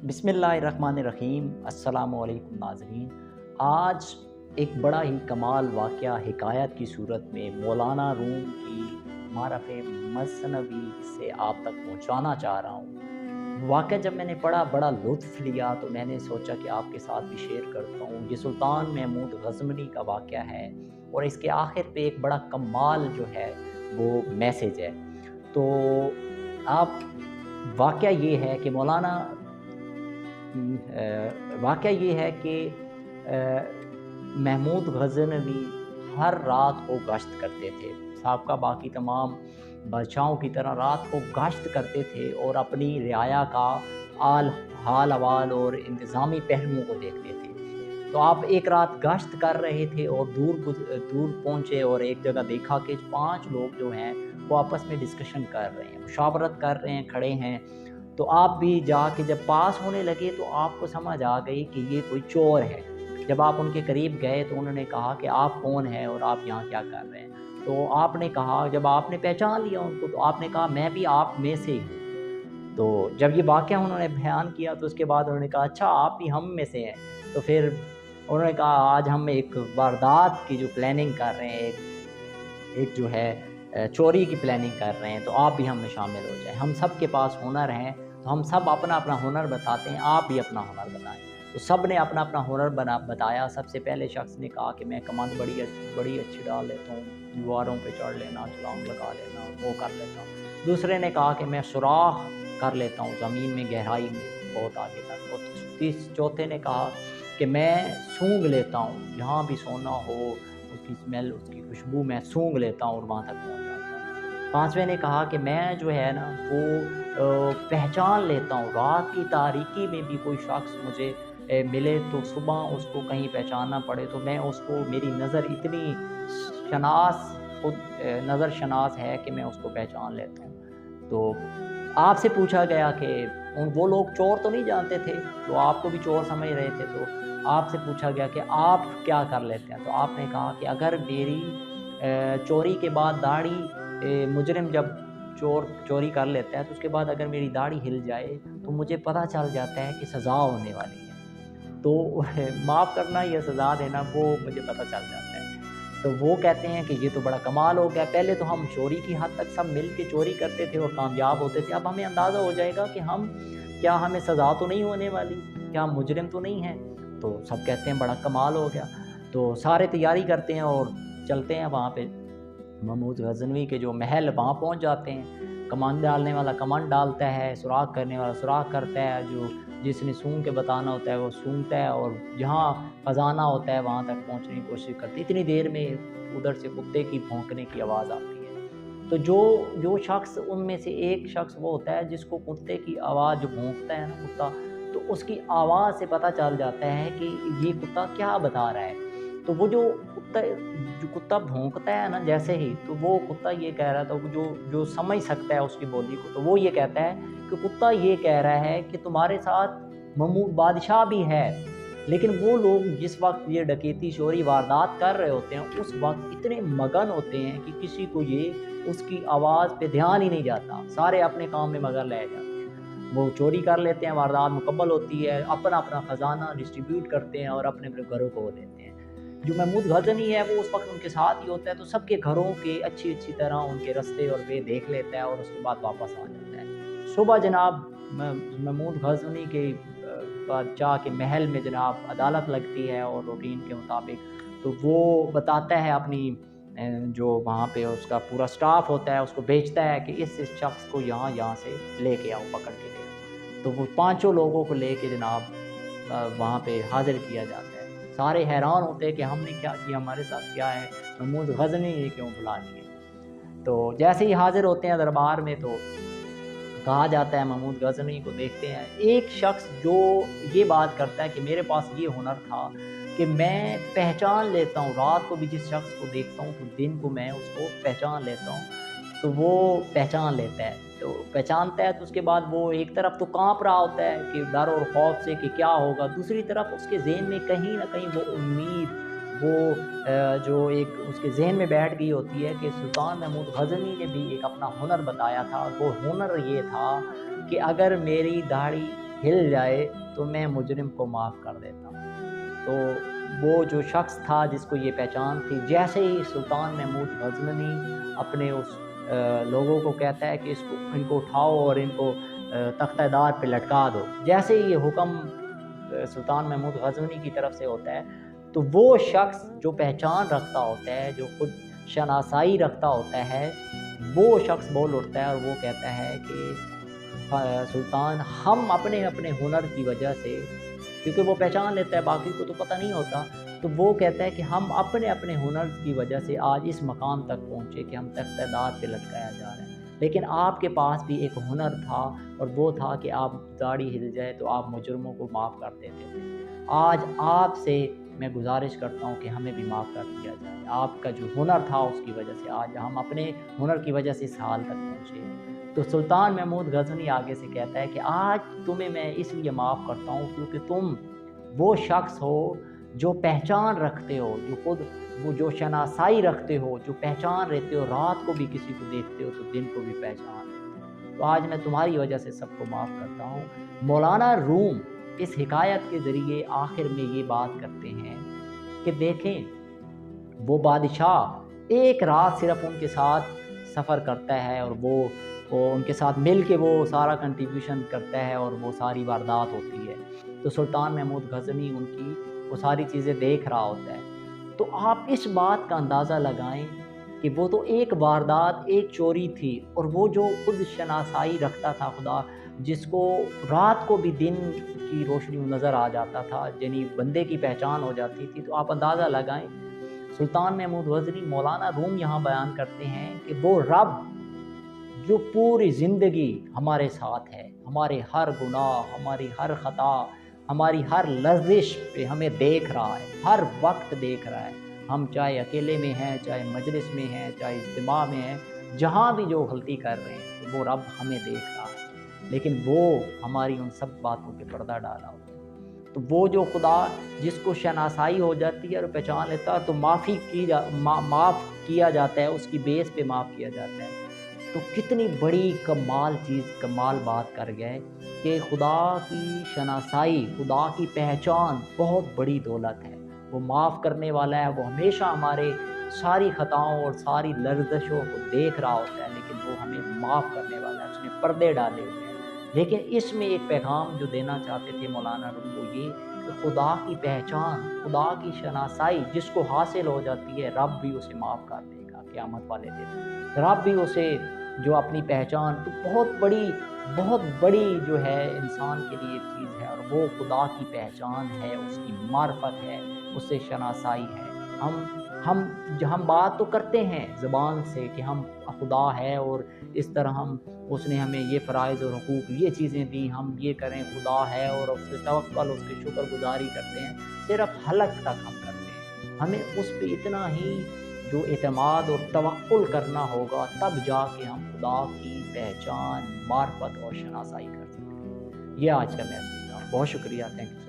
बिस्मिल्लाहिर्रहमानिर्रहीम। अस्सलामु अलैकुम नाज़रीन। आज एक बड़ा ही कमाल वाक़या हिकायत की सूरत में मौलाना रूम की मारफ़े मसनवी से आप तक पहुँचाना चाह रहा हूँ। वाक़या जब मैंने पढ़ा बड़ा लुत्फ़ लिया तो मैंने सोचा कि आपके साथ भी शेयर करता हूँ। ये सुल्तान महमूद ग़ज़नवी का वाक़या है और इसके आखिर पे एक बड़ा कमाल जो है वो मैसेज है। तो आप वाक़या ये है कि वाक़या ये है कि महमूद ग़ज़नवी हर रात को गश्त करते थे। साबका बाकी तमाम बादशाहों की तरह रात को गश्त करते थे और अपनी रियाया का हाल अहवाल और इंतज़ामी पहलुओं को देखते थे। तो आप एक रात गश्त कर रहे थे और दूर पहुँचे और एक जगह देखा कि 5 लोग जो हैं वो आपस में डिस्कशन कर रहे हैं, मुशावरत कर रहे हैं, खड़े हैं। तो आप भी जाके जब पास होने लगे तो आपको समझ आ गई कि ये कोई चोर है। जब आप उनके करीब गए तो उन्होंने कहा कि आप कौन हैं और आप यहाँ क्या कर रहे हैं? तो आपने कहा, जब आपने पहचान लिया उनको, तो आपने कहा मैं भी आप में से ही हूँ। तो जब ये वाक़या उन्होंने बयान किया तो उसके बाद उन्होंने कहा अच्छा आप भी हम में से हैं। तो फिर उन्होंने कहा आज हम एक वारदात की जो प्लानिंग कर रहे हैं, एक जो है चोरी की प्लानिंग कर रहे हैं, तो आप भी हम में शामिल हो जाएँ। हम सब के पास हुनर हैं, तो हम सब अपना-अपना हुनर बताते हैं, आप भी अपना हुनर बताएँ। तो सब ने अपना-अपना हुनर बताया। सबसे पहले शख्स ने कहा कि मैं कमान बड़ी अच्छी डाल लेता हूँ, दीवारों पे चढ़ लेना, छलांग लगा लेना, वो कर लेता हूँ। दूसरे ने कहा कि मैं सुराख कर लेता हूँ ज़मीन में, गहराई में बहुत आगे तक। और चौथे ने कहा कि मैं सूंघ लेता हूँ, जहाँ भी सोना हो उसकी स्मेल, उसकी खुशबू मैं सूंघ लेता हूँ और वहाँ तक पहुँच जाता हूँ। पाँचवें ने कहा कि मैं जो है ना वो पहचान लेता हूँ, रात की तारीकी में भी कोई शख्स मुझे मिले तो सुबह उसको कहीं पहचानना पड़े तो मैं उसको, मेरी नज़र इतनी नज़र शनास है कि मैं उसको पहचान लेता हूँ। तो आपसे पूछा गया कि वो लोग चोर तो नहीं जानते थे, तो आपको भी चोर समझ रहे थे, तो आपसे पूछा गया कि आप क्या कर लेते हैं? तो आपने कहा कि अगर मेरी चोरी के बाद दाढ़ी, मुजरिम जब चोरी कर लेता है तो उसके बाद अगर मेरी दाढ़ी हिल जाए तो मुझे पता चल जाता है कि सज़ा होने वाली है। तो माफ़ करना या सज़ा देना वो मुझे पता चल जाता है। तो वो कहते हैं कि ये तो बड़ा कमाल हो गया। पहले तो हम चोरी की हद तक सब मिल के चोरी करते थे और कामयाब होते थे। अब हमें अंदाज़ा हो जाएगा कि क्या हमें सज़ा तो नहीं होने वाली? क्या हम मुजरिम तो नहीं हैं? तो सब कहते हैं बड़ा कमाल हो गया। तो सारे तैयारी करते हैं और चलते हैं वहाँ पे महमूद ग़ज़नवी के जो महल, वहाँ पहुँच जाते हैं। कमान डालने वाला कमान डालता है, सुराख करने वाला सुराख करता है, जिसने सूंघ के बताना होता है वो सूंघता है और जहाँ ख़ज़ाना होता है वहाँ तक पहुँचने की कोशिश करते हैं। इतनी देर में उधर से कुत्ते की भौंकने की आवाज़ आती है। तो जो शख्स, उनमें से एक शख्स वो होता है जिसको कुत्ते की आवाज़, जो भौंकता है ना कुत्ता, तो उसकी आवाज़ से पता चल जाता है कि ये कुत्ता क्या बता रहा है। तो वो जो कुत्ता भौंकता है ना जैसे ही, तो वो कुत्ता ये कह रहा था, जो समझ सकता है उसकी बोली को, तो वो ये कहता है कि कुत्ता ये कह रहा है कि तुम्हारे साथ महमूद बादशाह भी है। लेकिन वो लोग जिस वक़्त ये डकैती, चोरी, वारदात कर रहे होते हैं, उस वक़्त इतने मगन होते हैं कि किसी को ये उसकी आवाज़ पे ध्यान ही नहीं जाता। सारे अपने काम में मगन रह जाते हैं। वो चोरी कर लेते हैं, वारदात मुकम्मल होती है, अपना-अपना ख़ज़ाना डिस्ट्रीब्यूट करते हैं और अपने-अपने घरों को लेते हैं। जो महमूद ग़ज़नवी है वो उस वक़्त उनके साथ ही होता है, तो सबके घरों के अच्छी-अच्छी तरह उनके रास्ते और वे देख लेता है और उसके बाद वापस आ जाता है। सुबह जनाब महमूद ग़ज़नवी के बादशाह के महल में जनाब अदालत लगती है और रूटीन के मुताबिक, तो वो बताता है अपनी जो वहाँ पे उसका पूरा स्टाफ़ होता है उसको भेजता है कि इस शख़्स को यहाँ से लेके आओ, पकड़ के ले आओ। तो वो पाँचों लोगों को लेके जनाब वहाँ पे हाज़िर किया जाता है। सारे हैरान होते हैं कि हमने क्या किया, हमारे साथ क्या है, महमूद ग़ज़नवी ने क्यों बुला लिए। तो जैसे ही हाज़िर होते हैं दरबार में तो कहा जाता है, महमूद ग़ज़नवी को देखते हैं, एक शख्स जो ये बात करता है कि मेरे पास ये हुनर था कि मैं पहचान लेता हूँ, रात को भी जिस शख्स को देखता हूँ तो दिन को मैं उसको पहचान लेता हूँ। तो वो पहचान लेता है, तो पहचानता है तो उसके बाद वो एक तरफ तो काँप रहा होता है कि डर और खौफ से कि क्या होगा, दूसरी तरफ उसके ज़हन में कहीं न कहीं वो उम्मीद, जो एक उसके ज़हन में बैठ गई होती है कि सुल्तान महमूद ग़ज़नवी ने भी एक अपना हुनर बताया था और वो हुनर ये था कि अगर मेरी दाढ़ी हिल जाए तो मैं मुजरिम को माफ़ कर देता हूँ। तो वो जो शख्स था जिसको ये पहचान थी, जैसे ही सुल्तान महमूद गज़नवी अपने उस लोगों को कहता है कि इनको उठाओ और इनको तख्तेदार पे लटका दो, जैसे ही ये हुक्म सुल्तान महमूद गज़नवी की तरफ से होता है, तो वो शख्स जो पहचान रखता होता है, जो खुद शनासाई रखता होता है, वो शख्स बोल उठता है और वो कहता है कि सुल्तान, हम अपने अपने हुनर की वजह से, क्योंकि वो पहचान लेता है, बाकी को तो पता नहीं होता, तो वो कहता है कि हम अपने अपने हुनर की वजह से आज इस मकाम तक पहुँचे कि हम तख्तेदार पे लटकाया जा रहा है। लेकिन आपके पास भी एक हुनर था, और वो था कि आप दाढ़ी हिल जाए तो आप मुजरमों को माफ़ कर देते थे। आज आपसे मैं गुजारिश करता हूँ कि हमें भी माफ़ कर दिया जाए। आपका जो हुनर था उसकी वजह से आज हम अपने हुनर की वजह से इस हाल तक पहुँचे। तो सुल्तान महमूद गज़नवी आगे से कहता है कि आज तुम्हें मैं इसलिए माफ़ करता हूँ क्योंकि तुम वो शख्स हो जो पहचान रखते हो, जो खुद वो जो शनासाई रखते हो, जो पहचान रहते हो, रात को भी किसी को देखते हो तो दिन को भी पहचान लेते हो। तो आज मैं तुम्हारी वजह से सबको माफ़ करता हूँ। मौलाना रूम इस हिकायत के ज़रिए आखिर में ये बात करते हैं कि देखें, वो बादशाह एक रात सिर्फ उनके साथ सफ़र करता है और वो उनके साथ मिल के वो सारा कंट्रीब्यूशन करता है और वो सारी वारदात होती है। तो सुल्तान महमूद गज़नवी उनकी वो सारी चीज़ें देख रहा होता है। तो आप इस बात का अंदाज़ा लगाएं कि वो तो एक वारदात, एक चोरी थी, और वो जो खुद शनासाई रखता था खुदा, जिसको रात को भी दिन की रोशनी नज़र आ जाता था, यानी बंदे की पहचान हो जाती थी। तो आप अंदाज़ा लगाएं, सुल्तान महमूद गज़नवी, मौलाना रूम यहाँ बयान करते हैं कि वो रब जो पूरी ज़िंदगी हमारे साथ है, हमारे हर गुनाह, हमारी हर ख़ता, हमारी हर लज़िश पे हमें देख रहा है, हर वक्त देख रहा है। हम चाहे अकेले में हैं, चाहे मजलिस में हैं, चाहे इज्तिमा में हैं, जहाँ भी जो गलती कर रहे हैं, तो वो रब हमें देख रहा है। लेकिन वो हमारी उन सब बातों पे पर्दा डाला होता है। तो वो जो खुदा जिसको शनासाई हो जाती है और पहचान लेता है, तो माफ़ किया जाता है, उसकी बेस पे माफ़ किया जाता है। तो कितनी बड़ी कमाल चीज़, कमाल बात कर गए कि खुदा की शनासाई, खुदा की पहचान बहुत बड़ी दौलत है। वो माफ़ करने वाला है, वो हमेशा हमारे सारी ख़ताओं और सारी लर्ज़शों को देख रहा होता है, लेकिन वो हमें माफ़ करने वाला है, उसने पर्दे डाले हुए हैं। लेकिन इसमें एक पैगाम जो देना चाहते थे मौलाना रूम, वो ये कि खुदा की पहचान, खुदा की शनासाई जिसको हासिल हो जाती है, रब भी उसे माफ़ कर देगा क़यामत वाले दिन। रब भी उसे जो अपनी पहचान, तो बहुत बड़ी जो है इंसान के लिए चीज़ है, और वो खुदा की पहचान है, उसकी मार्फत है, उससे शनासाई है। हम बात तो करते हैं ज़बान से कि हम खुदा है और इस तरह उसने हमें ये फ़राइज़ और हुकूक, ये चीज़ें दी, हम ये करें, खुदा है, और उससे तवक्कुल, उसकी शुक्रगुज़ारी करते हैं, सिर्फ़ हलक तक हम करते हैं। हमें उस पे इतना ही जो एतमाद और तवक्कुल करना होगा, तब जाके हम खुदा की पहचान, मार्फत और शनासाई कर सकते हैं। ये आज का मैसेज था। बहुत शुक्रिया, थैंक यू।